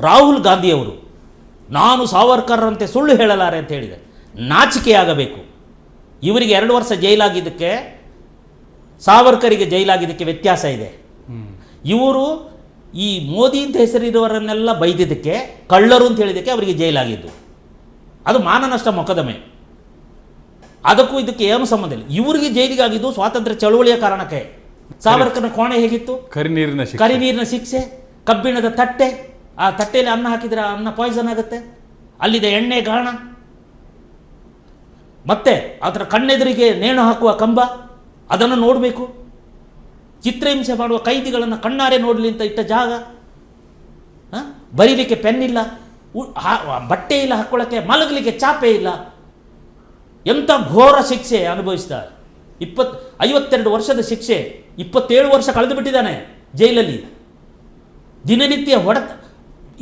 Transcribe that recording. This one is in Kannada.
ರಾಹುಲ್ ಗಾಂಧಿಯವರು ನಾನು ಸಾವರ್ಕರ್ರಂತೆ ಸುಳ್ಳು ಹೇಳಲಾರೆ ಅಂತ ಹೇಳಿದೆ. ನಾಚಿಕೆಯಾಗಬೇಕು. ಇವರಿಗೆ 2 ವರ್ಷ ಜೈಲಾಗಿದ್ದಕ್ಕೆ ಸಾವರ್ಕರಿಗೆ ಜೈಲಾಗಿದ್ದಕ್ಕೆ ವ್ಯತ್ಯಾಸ ಇದೆ. ಇವರು ಈ ಮೋದಿ ಅಂತ ಹೆಸರಿರುವವರನ್ನೆಲ್ಲ ಬೈದಿದ್ದಕ್ಕೆ, ಕಳ್ಳರು ಅಂತ ಹೇಳಿದ್ದಕ್ಕೆ ಅವರಿಗೆ ಜೈಲಾಗಿದ್ದು. ಅದು ಮಾನನಷ್ಟ ಮೊಕದ್ದಮೆ. ಅದಕ್ಕೂ ಇದಕ್ಕೆ ಏನು ಸಂಬಂಧ ಇಲ್ಲ. ಇವರಿಗೆ ಜೈಲಿಗಾಗಿದ್ದು ಸ್ವಾತಂತ್ರ್ಯ ಚಳುವಳಿಯ ಕಾರಣಕ್ಕೆ. ಸಾವರ್ಕರ್ನ ಕೋಣೆ ಹೇಗಿತ್ತು? ಕರಿನೀರಿನ ಶಿಕ್ಷೆ, ಕಬ್ಬಿಣದ ತಟ್ಟೆ, ಆ ತಟ್ಟೆಯಲ್ಲಿ ಅನ್ನ ಹಾಕಿದರೆ ಅನ್ನ ಪಾಯ್ಸನ್ ಆಗುತ್ತೆ, ಅಲ್ಲಿದೆ ಎಣ್ಣೆ ಗಾಣ, ಮತ್ತೆ ಅದರ ಕಣ್ಣೆದುರಿಗೆ ನೇಣು ಹಾಕುವ ಕಂಬ, ಅದನ್ನು ನೋಡಬೇಕು. ಚಿತ್ರಹಿಂಸೆ ಮಾಡುವ ಕೈದಿಗಳನ್ನು ಕಣ್ಣಾರೆ ನೋಡಲಿ ಅಂತ ಇಟ್ಟ ಜಾಗ, ಬರೀಲಿಕ್ಕೆ ಪೆನ್ ಇಲ್ಲ, ಬಟ್ಟೆ ಇಲ್ಲ ಹಾಕ್ಕೊಳ್ಳೋಕ್ಕೆ, ಮಲಗಲಿಕ್ಕೆ ಚಾಪೆ ಇಲ್ಲ. ಎಂಥ ಘೋರ ಶಿಕ್ಷೆ ಅನುಭವಿಸಿದ. 52 ವರ್ಷದ ಶಿಕ್ಷೆ, 27 ವರ್ಷ ಕಳೆದು ಬಿಟ್ಟಿದ್ದಾನೆ ಜೈಲಲ್ಲಿ. ದಿನನಿತ್ಯ